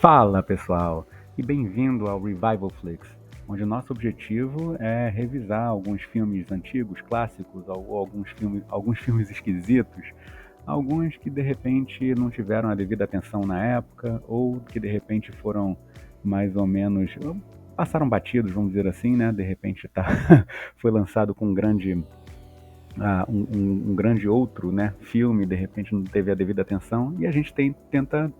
Fala pessoal, e bem-vindo ao Revival Flix, onde o nosso objetivo é revisar alguns filmes antigos, clássicos, ou alguns filmes esquisitos, alguns que de repente não tiveram a devida atenção na época, ou que de repente foram mais ou menos, passaram batidos, vamos dizer assim, né? De repente foi lançado com um grande outro, né, filme, de repente não teve a devida atenção, e a gente tenta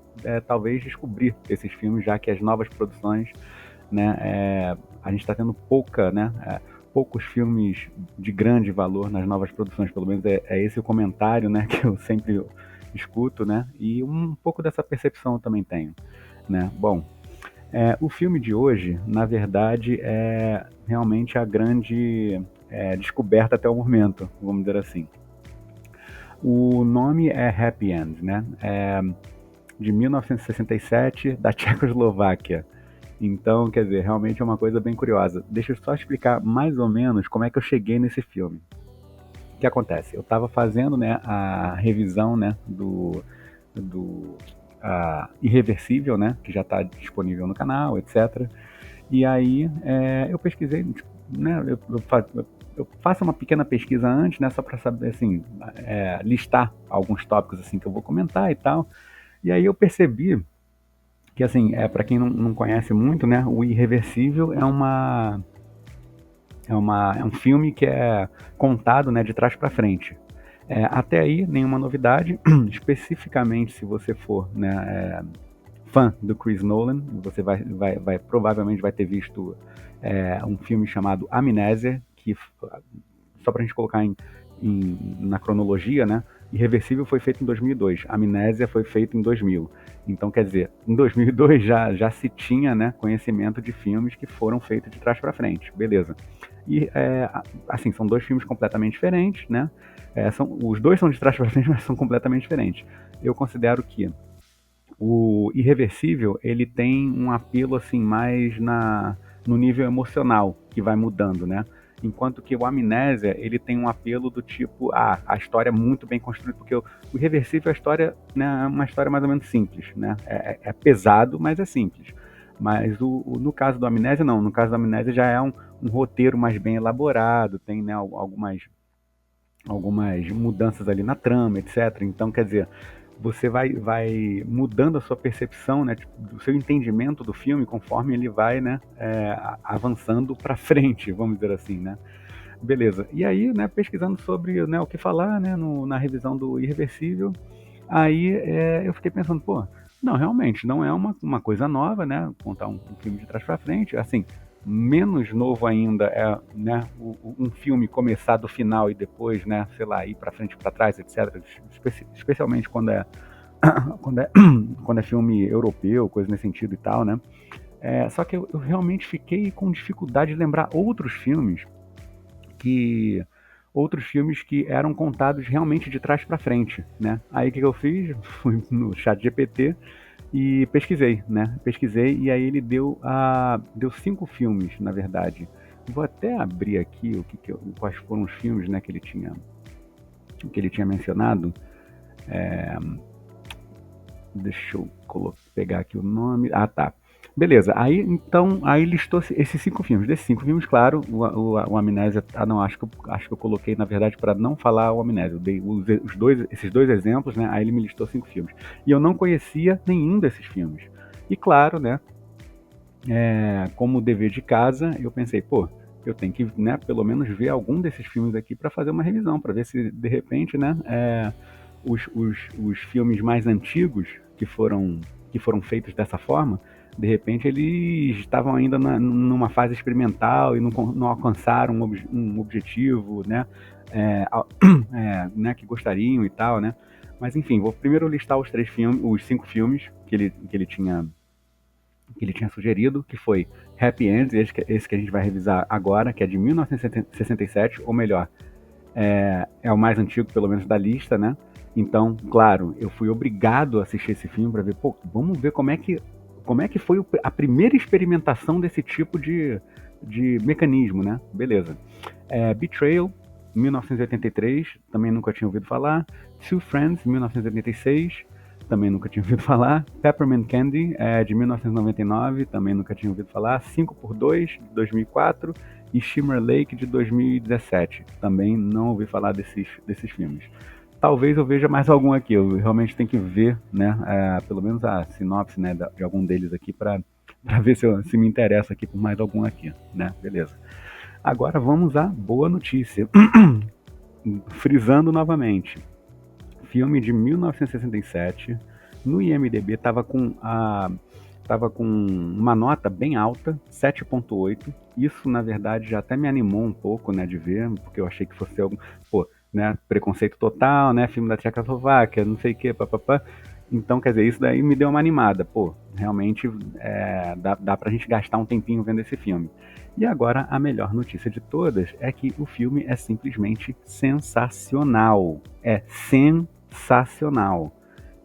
talvez descobrir esses filmes, já que as novas produções, né, a gente está tendo poucos filmes de grande valor nas novas produções, pelo menos é esse o comentário, né, que eu sempre escuto, né, e um pouco dessa percepção eu também tenho, né. Bom, o filme de hoje, na verdade, é realmente a grande descoberta até o momento, vamos dizer assim. O nome é Happy End, né? É de 1967, da Tchecoslováquia. Então, quer dizer, realmente é uma coisa bem curiosa. Deixa eu só explicar mais ou menos como é que eu cheguei nesse filme. O que acontece? Eu estava fazendo, né, a revisão, né, do Irreversível, né, que já está disponível no canal, etc. E aí eu pesquisei, tipo, né, eu faço uma pequena pesquisa antes, né, só para saber, assim, listar alguns tópicos assim que eu vou comentar e tal. E aí eu percebi que, assim, para quem não conhece muito, né, o Irreversível é um filme que é contado, né, de trás para frente. Até aí, nenhuma novidade. Especificamente, se você for, né, fã do Chris Nolan, você provavelmente vai ter visto um filme chamado Amnésia, que, só para a gente colocar na cronologia, né? Irreversível foi feito em 2002, Amnésia foi feito em 2000. Então, quer dizer, em 2002 já se tinha, né, conhecimento de filmes que foram feitos de trás para frente, beleza. E, assim, são dois filmes completamente diferentes, né? Os dois são de trás para frente, mas são completamente diferentes. Eu considero que o Irreversível, ele tem um apelo assim mais no nível emocional, que vai mudando, né? Enquanto que o Amnésia, ele tem um apelo do tipo, a história é muito bem construída, porque o Irreversível, a história, né, é uma história mais ou menos simples, né? É pesado, mas é simples. Mas no caso do Amnésia, não. No caso do Amnésia já é um roteiro mais bem elaborado, tem, né, algumas mudanças ali na trama, etc. Então, quer dizer, você vai mudando a sua percepção, né, tipo, do seu entendimento do filme conforme ele vai, né, avançando para frente, vamos dizer assim, né. Beleza. E aí, né, pesquisando sobre, né, o que falar, né, na revisão do Irreversível, aí eu fiquei pensando, pô, não, realmente, não é uma coisa nova, né, contar um filme de trás para frente, assim, menos novo ainda é, né, um filme começar do final e depois, né, sei lá, ir para frente, para trás, etc. Especialmente quando é, quando é filme europeu, coisa nesse sentido e tal, né. Só que eu realmente fiquei com dificuldade de lembrar que outros filmes que eram contados realmente de trás para frente, né. Aí o que eu fiz? Fui no chat GPT e pesquisei, né? Pesquisei e aí ele deu 5 filmes, na verdade. Vou até abrir aqui quais foram os filmes, né, que ele tinha mencionado. Deixa eu pegar aqui o nome. Ah, tá. Beleza. Aí então aí listou esses 5 filmes. Desses 5 filmes, claro, o Amnésia. Ah, não, acho que eu coloquei na verdade para não falar o Amnésia. Eu dei esses dois exemplos, né? Aí ele me listou 5 filmes. E eu não conhecia nenhum desses filmes. E claro, né? Como dever de casa, eu pensei, pô, eu tenho que, né, pelo menos ver algum desses filmes aqui para fazer uma revisão, para ver se de repente, né, os filmes mais antigos que foram feitos dessa forma, de repente eles estavam ainda numa fase experimental e não alcançaram um objetivo, né, né, que gostariam e tal, né. Mas enfim, vou primeiro listar os 5 filmes que ele tinha sugerido, que foi Happy Ends, esse que a gente vai revisar agora, que é de 1967, ou melhor, é o mais antigo, pelo menos, da lista, né? Então, claro, eu fui obrigado a assistir esse filme para ver, pô, vamos ver como é que foi a primeira experimentação desse tipo de mecanismo, né? Beleza. Betrayal, 1983, também nunca tinha ouvido falar. Two Friends, 1986. também nunca tinha ouvido falar. Peppermint Candy, de 1999, também nunca tinha ouvido falar. 5x2, de 2004. E Shimmer Lake, de 2017. Também não ouvi falar desses filmes. Talvez eu veja mais algum aqui. Eu realmente tenho que ver, né, pelo menos a sinopse, né, de algum deles aqui para ver se me interessa aqui por mais algum aqui, né? Beleza. Agora vamos à boa notícia. Frisando novamente. Filme de 1967. No IMDb tava com uma nota bem alta, 7.8. Isso, na verdade, já até me animou um pouco, né, de ver, porque eu achei que fosse algum, pô, né, preconceito total, né, filme da Tchecoslováquia, não sei o que, papapá. Então, quer dizer, isso daí me deu uma animada. Pô, realmente dá pra gente gastar um tempinho vendo esse filme. E agora, a melhor notícia de todas é que o filme é simplesmente sensacional. É sensacional.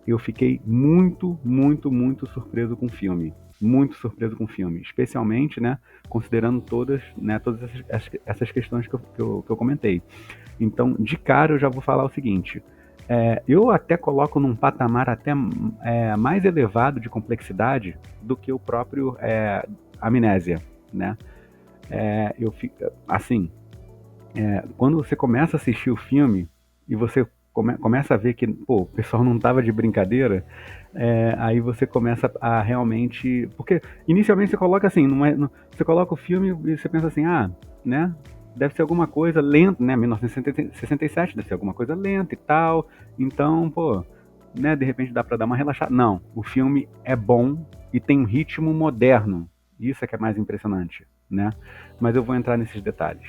Eu fiquei muito, muito, muito surpreso com o filme. Muito surpreso com o filme. Especialmente, né, considerando todas essas questões que eu comentei. Então, de cara, eu já vou falar o seguinte. Eu até coloco num patamar até mais elevado de complexidade do que o próprio Amnésia, né? Eu fico, assim, quando você começa a assistir o filme e você começa a ver que, pô, o pessoal não tava de brincadeira, aí você começa a realmente... Porque inicialmente você coloca assim, você coloca o filme e você pensa assim, né, deve ser alguma coisa lenta, né, 1967 deve ser alguma coisa lenta e tal, então, pô, né, de repente dá pra dar uma relaxada. Não, o filme é bom e tem um ritmo moderno, isso é que é mais impressionante, né, mas eu vou entrar nesses detalhes.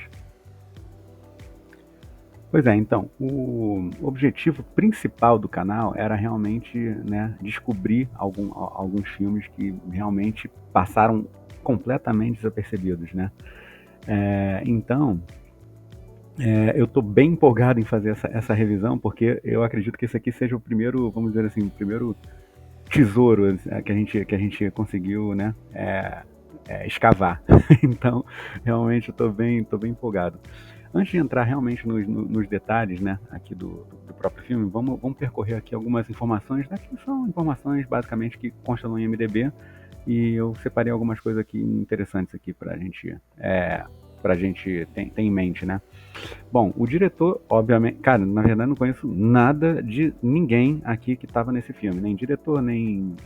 Pois é, então, o objetivo principal do canal era realmente, né, descobrir alguns filmes que realmente passaram completamente desapercebidos, né? Então, eu estou bem empolgado em fazer essa revisão, porque eu acredito que esse aqui seja o primeiro, vamos dizer assim, o primeiro tesouro que a gente conseguiu, né, escavar. Então, realmente eu tô bem empolgado. Antes de entrar realmente nos detalhes, né, aqui do próprio filme, vamos percorrer aqui algumas informações, né, que são informações basicamente que constam no IMDb, e eu separei algumas coisas aqui interessantes aqui pra gente ter em mente, né. Bom, o diretor, obviamente, cara, na verdade não conheço nada de ninguém aqui que estava nesse filme, nem diretor, nem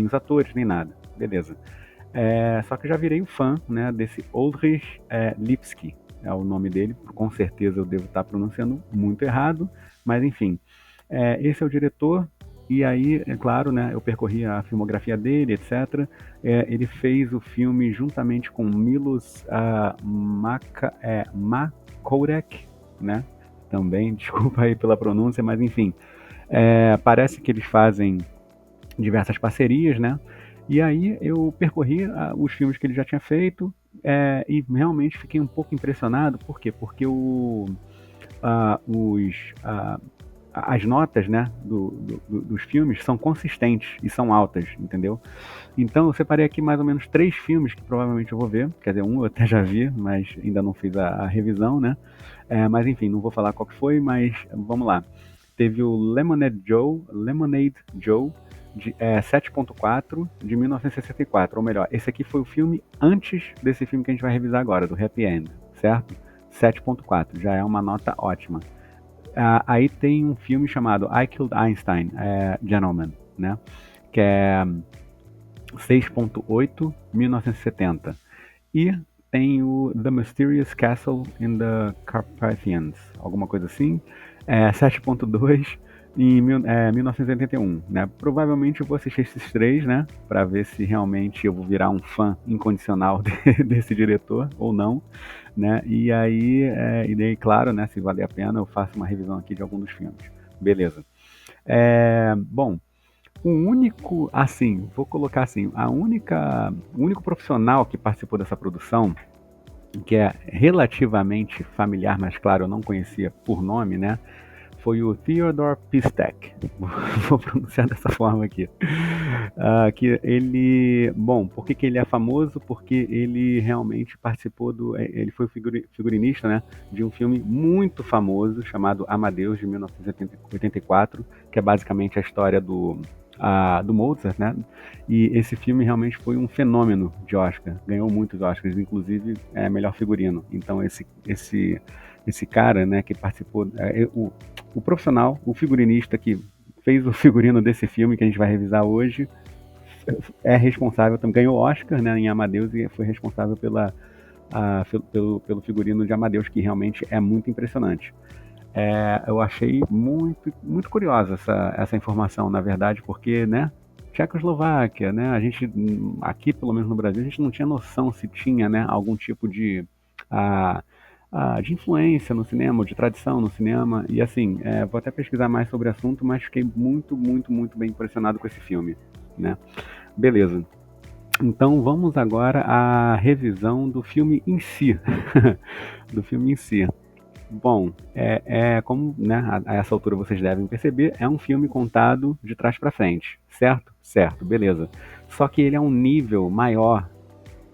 os atores, nem nada, beleza. Só que eu já virei um fã, né, desse Oldrich Lipski, é o nome dele, com certeza eu devo estar pronunciando muito errado, mas enfim, esse é o diretor, e aí, é claro, né, eu percorri a filmografia dele, etc. Ele fez o filme juntamente com Milos Makorek, né, também, desculpa aí pela pronúncia, mas enfim, parece que eles fazem diversas parcerias, né? E aí eu percorri os filmes que ele já tinha feito e realmente fiquei um pouco impressionado. Por quê? Porque as notas, né, dos filmes são consistentes e são altas, entendeu? Então eu separei aqui mais ou menos 3 filmes que provavelmente eu vou ver. Quer dizer, um eu até já vi, mas ainda não fiz a revisão, né? Mas enfim, não vou falar qual que foi, mas vamos lá. Teve o Lemonade Joe, de 7.4 de 1964, ou melhor, esse aqui foi o filme antes desse filme que a gente vai revisar agora, do Happy End, certo? 7.4, já é uma nota ótima. Aí tem um filme chamado I Killed Einstein, Gentleman, né? Que é 6.8, 1970. E tem o The Mysterious Castle in the Carpathians, alguma coisa assim, 7.2 em 1981, né? Provavelmente eu vou assistir esses 3, né, para ver se realmente eu vou virar um fã incondicional desse diretor ou não, né? E daí, claro, né, se valer a pena, eu faço uma revisão aqui de algum dos filmes. Beleza. Bom, o único, assim, vou colocar assim, o único profissional que participou dessa produção, que é relativamente familiar, mas claro, eu não conhecia por nome, né? foi o Theodore Pistek. Vou pronunciar dessa forma aqui. Que ele, bom, por que ele é famoso? Porque ele realmente participou ele foi figurinista, né, de um filme muito famoso chamado Amadeus de 1984, que é basicamente a história do Mozart, né? E esse filme realmente foi um fenômeno de Oscar, ganhou muitos Oscars, inclusive melhor figurino. Então esse cara, né, que participou, o profissional, o figurinista que fez o figurino desse filme que a gente vai revisar hoje, é responsável, também ganhou Oscar, né, em Amadeus, e foi responsável pelo figurino de Amadeus, que realmente é muito impressionante. Eu achei muito, muito curiosa essa informação, na verdade, porque, né, Tchecoslováquia, né, a gente, aqui pelo menos no Brasil, a gente não tinha noção se tinha, né, algum tipo a, de influência no cinema, de tradição no cinema, e assim, vou até pesquisar mais sobre o assunto, mas fiquei muito, muito, muito bem impressionado com esse filme, né. Beleza. Então vamos agora à revisão do filme em si. Do filme em si. Bom, como, né, a essa altura vocês devem perceber, é um filme contado de trás para frente, certo? Certo, beleza. Só que ele é um nível maior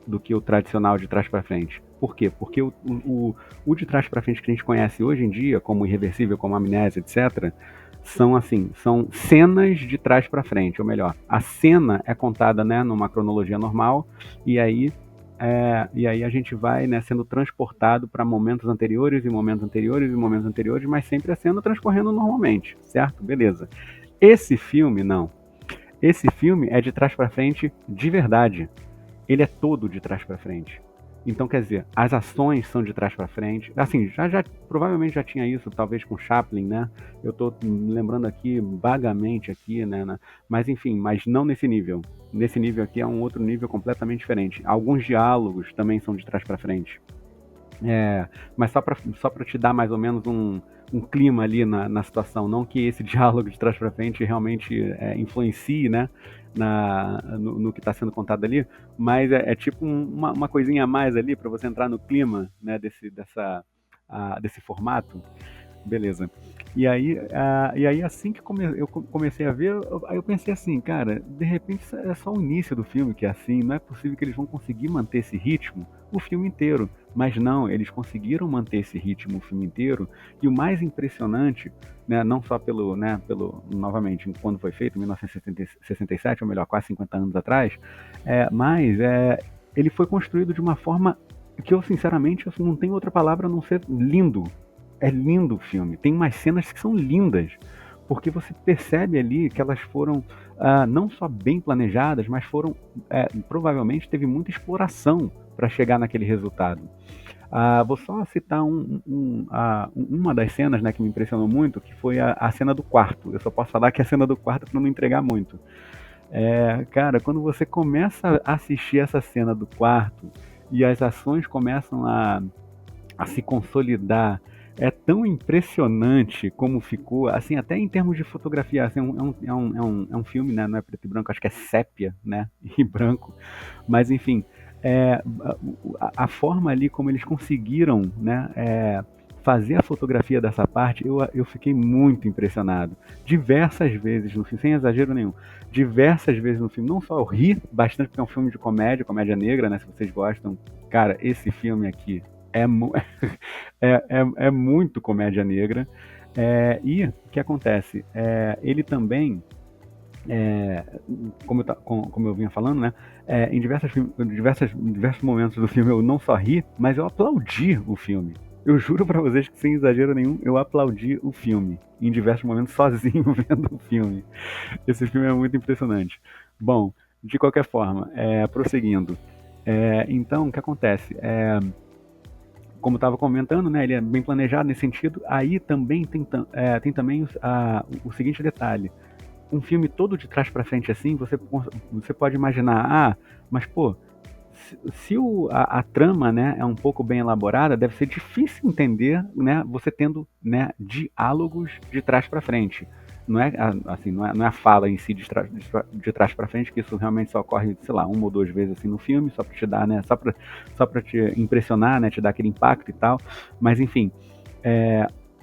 do que o tradicional de trás para frente. Por quê? Porque o de trás para frente que a gente conhece hoje em dia, como Irreversível, como Amnésia, etc., são cenas de trás para frente, ou melhor, a cena é contada, né, numa cronologia normal, e aí a gente vai, né, sendo transportado para momentos anteriores e momentos anteriores e momentos anteriores, mas sempre a cena transcorrendo normalmente, certo? Beleza. Esse filme, não. Esse filme é de trás para frente de verdade. Ele é todo de trás para frente. Então, quer dizer, as ações são de trás para frente. Assim, já provavelmente já tinha isso, talvez com Chaplin, né? Eu tô lembrando aqui vagamente aqui, né? Mas enfim, mas não nesse nível. Nesse nível aqui é um outro nível completamente diferente. Alguns diálogos também são de trás para frente. Mas só para te dar mais ou menos um clima ali na situação, não que esse diálogo de trás para frente realmente influencie, né, no que está sendo contado ali, mas é tipo uma coisinha a mais ali para você entrar no clima, né, desse formato. Beleza. E aí assim que eu comecei a ver, aí eu pensei assim, cara, de repente isso é só o início do filme que é assim, não é possível que eles vão conseguir manter esse ritmo o filme inteiro. Mas não, eles conseguiram manter esse ritmo o filme inteiro, e o mais impressionante, né, não só novamente, quando foi feito, em 1967, ou melhor, quase 50 anos atrás, mas ele foi construído de uma forma que eu, sinceramente, eu não tenho outra palavra a não ser lindo. É lindo o filme. Tem umas cenas que são lindas, porque você percebe ali que elas foram não só bem planejadas, mas provavelmente teve muita exploração para chegar naquele resultado. Vou só citar uma das cenas, né, que me impressionou muito, que foi a cena do quarto. Eu só posso falar que é a cena do quarto para não entregar muito. Cara, quando você começa a assistir essa cena do quarto e as ações começam a se consolidar, é tão impressionante como ficou, assim, até em termos de fotografia, assim, é um filme, né, não é preto e branco, acho que é sépia, né, e branco, mas enfim, é, a forma ali como eles conseguiram, né, fazer a fotografia dessa parte, eu fiquei muito impressionado. Diversas vezes no filme, sem exagero nenhum, diversas vezes no filme, não só eu ri bastante, porque é um filme de comédia negra, né, se vocês gostam, cara, esse filme aqui é, é muito comédia negra. E o que acontece? Ele também, é, como eu vinha falando, né? Em diversos momentos do filme eu não só ri, mas eu aplaudi o filme. Eu juro pra vocês que, sem exagero nenhum, eu aplaudi o filme. Em diversos momentos, sozinho, vendo o filme. Esse filme é muito impressionante. Bom, de qualquer forma, prosseguindo. Então, o que acontece? Como eu estava comentando, né, ele é bem planejado nesse sentido. Aí também tem também o seguinte detalhe: um filme todo de trás para frente assim, você pode imaginar, mas pô, se a trama, né, é um pouco bem elaborada, deve ser difícil entender, né, você tendo, né, diálogos de trás para frente. Não é assim, não é a fala em si de trás para frente, que isso realmente só ocorre, sei lá, uma ou duas vezes assim no filme, só para te dar, né, só para te impressionar, né, te dar aquele impacto e tal. Mas enfim,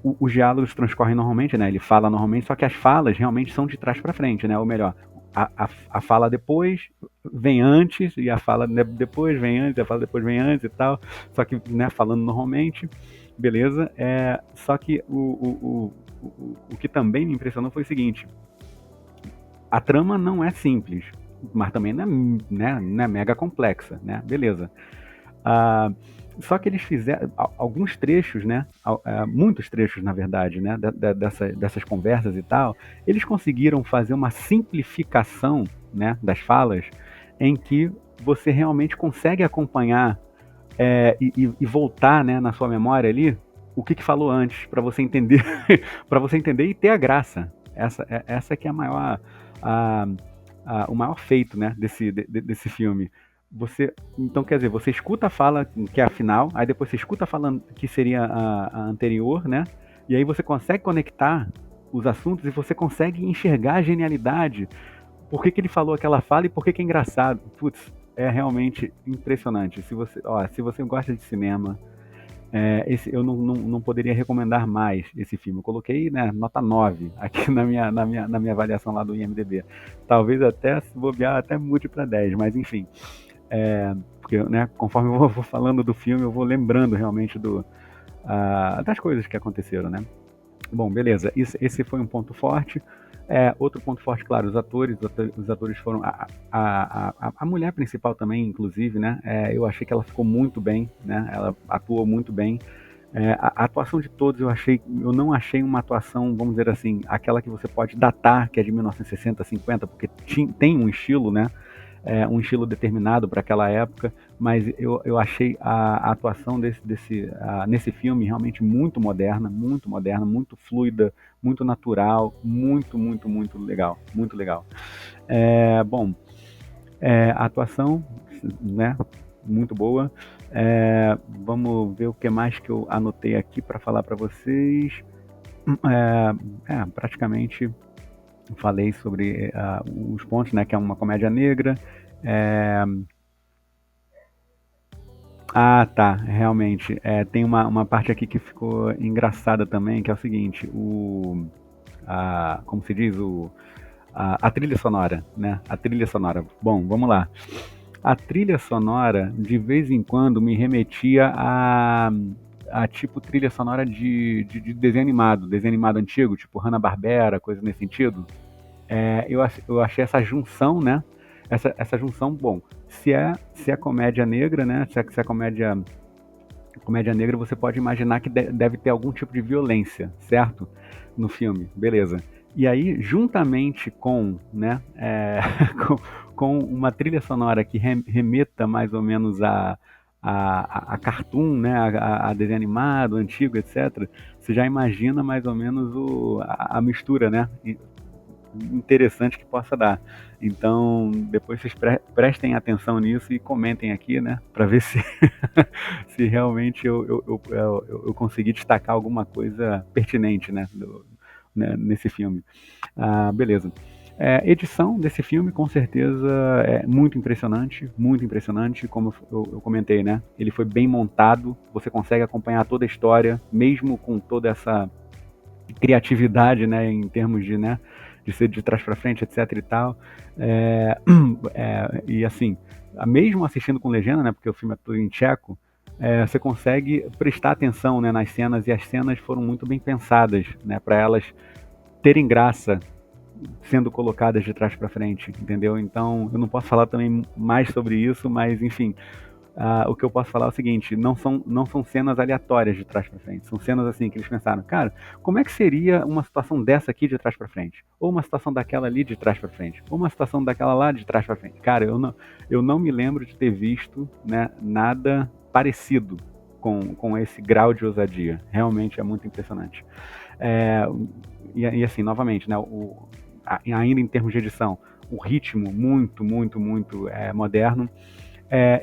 os diálogos transcorrem normalmente, né? Ele fala normalmente, só que as falas realmente são de trás para frente, né? Ou melhor, a fala depois vem antes, e a fala depois vem antes, a fala depois vem antes e tal. Só que, né, falando normalmente, beleza. Só que o que também me impressionou foi o seguinte: a trama não é simples, mas também não é, né, não é mega complexa, né? Beleza. Ah, só que eles fizeram alguns trechos, né? Muitos trechos, na verdade, né? Dessas conversas e tal. Eles conseguiram fazer uma simplificação, né? Das falas, em que você realmente consegue acompanhar e voltar, né? Na sua memória ali o que falou antes para você entender, para você entender e ter a graça. Essa que é a maior, a, o maior feito, né? Desse filme. Então, quer dizer, você escuta a fala que é a final, aí depois você escuta a fala que seria a anterior, né? E aí você consegue conectar os assuntos e você consegue enxergar a genialidade. Por que ele falou aquela fala e por que é engraçado? Putz, é realmente impressionante. Se você gosta de cinema, eu não poderia recomendar mais esse filme. Eu coloquei, né, nota 9 aqui na minha avaliação lá do IMDb. Talvez até, se bobear, até mude para 10, mas enfim. Porque, né, conforme eu vou falando do filme, eu vou lembrando realmente das coisas que aconteceram, né? Bom, beleza. Esse foi um ponto forte. Outro ponto forte, claro, os atores foram a mulher principal também, inclusive, né? Eu achei que ela ficou muito bem, né? Ela atuou muito bem. A atuação de todos eu não achei uma atuação, vamos dizer assim, aquela que você pode datar, que é de 1960, 50, porque tem um estilo, né? Um estilo determinado para aquela época, mas eu achei a atuação nesse filme realmente muito moderna, muito fluida, muito natural, muito legal, muito legal. Bom, a atuação, né, muito boa. Vamos ver o que mais que eu anotei aqui para falar para vocês. Praticamente falei sobre os pontos, né, que é uma comédia negra. É... Ah, tá, realmente. Tem uma parte aqui que ficou engraçada também, que é o seguinte, como se diz, a trilha sonora, né? A trilha sonora. Bom, vamos lá. A trilha sonora, de vez em quando, me remetia a tipo trilha sonora de desenho animado antigo, tipo Hanna-Barbera, coisa nesse sentido. Eu achei essa junção, né? Essa junção, bom, se é comédia negra, né? Se é comédia negra, você pode imaginar que deve ter algum tipo de violência, certo? No filme, beleza. E aí, juntamente com, né, com, com uma trilha sonora que remeta mais ou menos a cartoon, né, a desenho animado, antigo, etc., você já imagina mais ou menos a mistura, né? Interessante que possa dar. Então, depois vocês prestem atenção nisso e comentem aqui, né, para ver se, se realmente eu consegui destacar alguma coisa pertinente, né, nesse filme. Beleza. Edição desse filme, com certeza, é muito impressionante, como eu comentei, né? Ele foi bem montado, você consegue acompanhar toda a história, mesmo com toda essa criatividade, né, em termos de, né, de ser de trás para frente, etc e tal. E assim, mesmo assistindo com legenda, né, porque o filme é todo em tcheco, você consegue prestar atenção, né, nas cenas, e as cenas foram muito bem pensadas, né, para elas terem graça sendo colocadas de trás para frente, entendeu? Então, eu não posso falar também mais sobre isso, mas enfim, o que eu posso falar é o seguinte: não são cenas aleatórias de trás para frente, são cenas assim que eles pensaram, cara, como é que seria uma situação dessa aqui de trás para frente? Ou uma situação daquela ali de trás para frente? Ou uma situação daquela lá de trás para frente? Cara, eu não me lembro de ter visto, né, nada parecido com esse grau de ousadia. Realmente é muito impressionante. É, e assim, novamente, né, ainda em termos de edição, o ritmo muito moderno.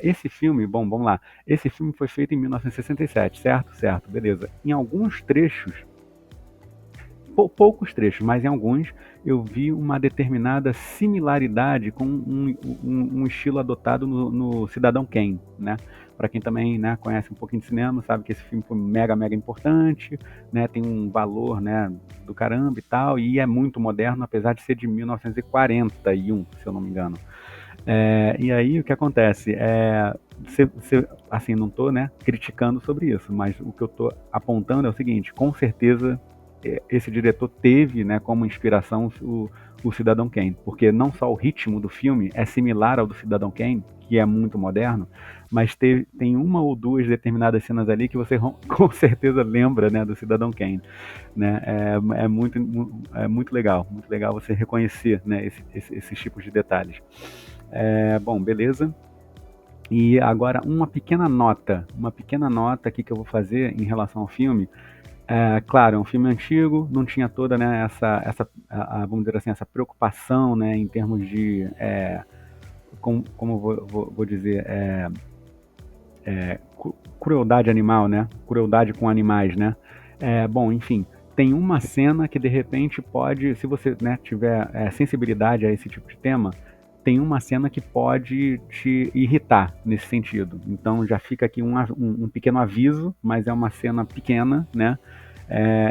Esse filme, bom, vamos lá. Esse filme foi feito em 1967, certo? Certo, beleza. Em alguns trechos, poucos trechos, mas em alguns eu vi uma determinada similaridade com um estilo adotado no Cidadão Kane, né? Para quem também, né, conhece um pouquinho de cinema, sabe que esse filme foi mega, mega importante, né? Tem um valor, né, do caramba e tal, e é muito moderno, apesar de ser de 1941, se eu não me engano. E aí o que acontece? Assim, não estou, né, criticando sobre isso, mas o que eu estou apontando é o seguinte: com certeza esse diretor teve, né, como inspiração o Cidadão Kane, porque não só o ritmo do filme é similar ao do Cidadão Kane, que é muito moderno, mas tem uma ou duas determinadas cenas ali que você com certeza lembra, né, do Cidadão Kane, né? É muito legal você reconhecer, né, esses tipos de detalhes. Bom, beleza. E agora uma pequena nota aqui que eu vou fazer em relação ao filme. Claro, é um filme antigo, não tinha toda, né, vamos dizer assim, essa preocupação, né, em termos de, como vou dizer, crueldade animal, né, crueldade com animais, né. Bom, enfim, tem uma cena que de repente pode, se você, né, tiver sensibilidade a esse tipo de tema, tem uma cena que pode te irritar nesse sentido. Então já fica aqui um pequeno aviso, mas é uma cena pequena, né?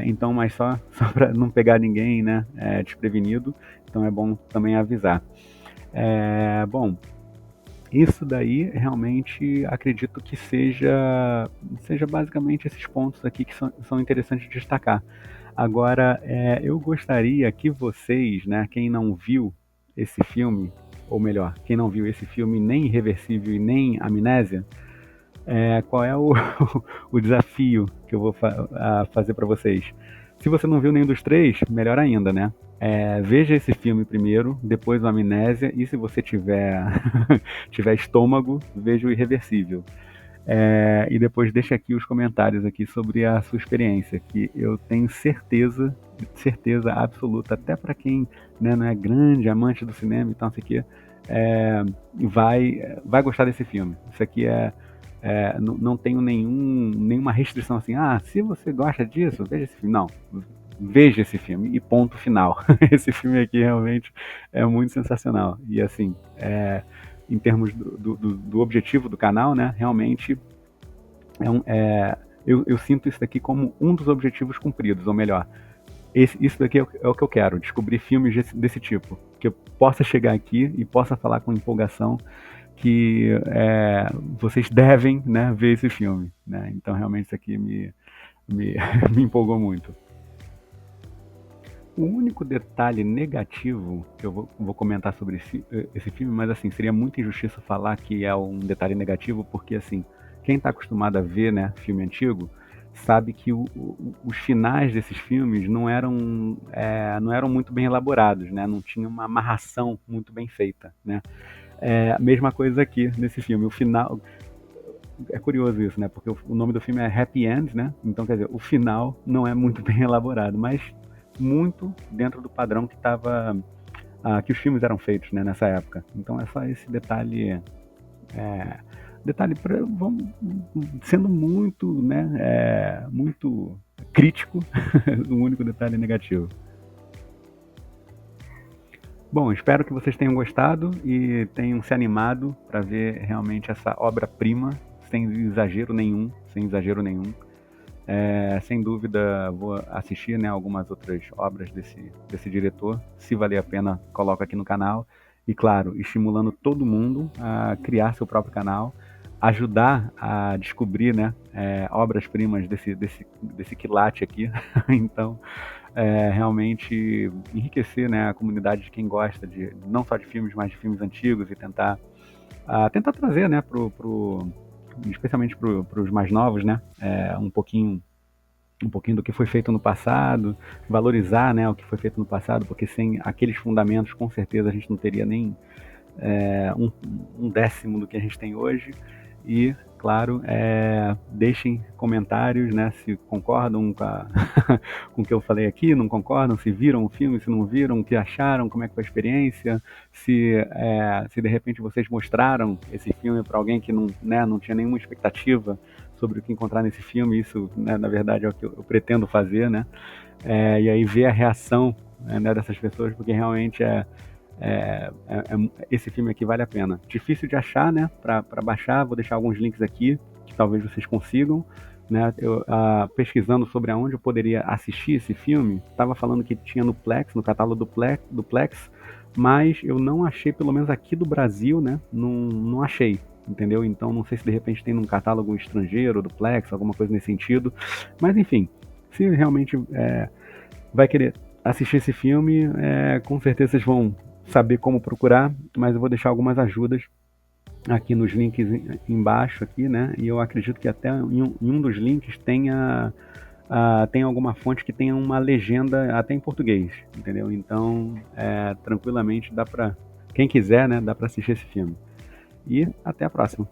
Então, mas só para não pegar ninguém, né, desprevenido, então é bom também avisar. Bom, isso daí realmente acredito que seja basicamente esses pontos aqui que são interessantes de destacar. Agora, eu gostaria que vocês, né, quem não viu esse filme, ou melhor, quem não viu esse filme nem Irreversível e nem Amnésia, qual é o desafio que eu vou fazer para vocês? Se você não viu nenhum dos três, melhor ainda, né? Veja esse filme primeiro, depois o Amnésia, e se você tiver, tiver estômago, veja o Irreversível. E depois deixa aqui os comentários aqui sobre a sua experiência, que eu tenho certeza absoluta, até para quem, né, não é grande amante do cinema e tal, isso aqui, vai gostar desse filme. Isso aqui não tenho nenhuma restrição assim, se você gosta disso, veja esse filme. Não, veja esse filme e ponto final. Esse filme aqui realmente é muito sensacional. E assim, em termos do objetivo do canal, né, realmente eu sinto isso daqui como um dos objetivos cumpridos, ou melhor, isso daqui é o que eu quero, descobrir filmes desse tipo, que eu possa chegar aqui e possa falar com empolgação que vocês devem, né, ver esse filme, né? Então realmente isso aqui me empolgou muito. O único detalhe negativo que eu vou comentar sobre esse filme, mas assim, seria muita injustiça falar que é um detalhe negativo, porque assim, quem está acostumado a ver, né, filme antigo, sabe que os finais desses filmes não eram muito bem elaborados, né? Não tinha uma amarração muito bem feita, né? A mesma coisa aqui nesse filme. O final, é curioso isso, né? Porque o nome do filme é Happy End, né? Então, quer dizer, o final não é muito bem elaborado, mas muito dentro do padrão que os filmes eram feitos, né, nessa época. Então é só esse detalhe sendo muito, né, muito crítico, o único detalhe negativo. Bom, espero que vocês tenham gostado e tenham se animado para ver realmente essa obra-prima, sem exagero nenhum, sem exagero nenhum. Sem dúvida vou assistir, né, algumas outras obras desse diretor. Se valer a pena, coloco aqui no canal. E claro, estimulando todo mundo a criar seu próprio canal, ajudar a descobrir, né, obras-primas desse quilate aqui. Então, realmente enriquecer, né, a comunidade de quem gosta de não só de filmes, mas de filmes antigos e tentar trazer, né, especialmente para os mais novos, né, um pouquinho do que foi feito no passado, valorizar, né, o que foi feito no passado, porque sem aqueles fundamentos, com certeza a gente não teria nem um décimo do que a gente tem hoje. E, claro, deixem comentários, né, se concordam com o que eu falei aqui, não concordam, se viram o filme, se não viram, o que acharam, como é que foi a experiência, se de repente vocês mostraram esse filme para alguém que não tinha nenhuma expectativa sobre o que encontrar nesse filme. Isso, né, na verdade, é o que eu pretendo fazer, né? e aí ver a reação, né, dessas pessoas, porque realmente esse filme aqui vale a pena. Difícil de achar, né, para baixar, vou deixar alguns links aqui, que talvez vocês consigam. Né, pesquisando sobre aonde eu poderia assistir esse filme, estava falando que tinha no Plex, no catálogo do Plex, mas eu não achei, pelo menos aqui do Brasil, né, não achei, entendeu? Então não sei se de repente tem num catálogo estrangeiro do Plex, alguma coisa nesse sentido, mas enfim, se realmente vai querer assistir esse filme, com certeza vocês vão saber como procurar, mas eu vou deixar algumas ajudas aqui nos links embaixo aqui, né? E eu acredito que até em um dos links tem alguma fonte que tenha uma legenda até em português, entendeu? Então, tranquilamente dá para quem quiser, né? Dá para assistir esse filme. E até a próxima.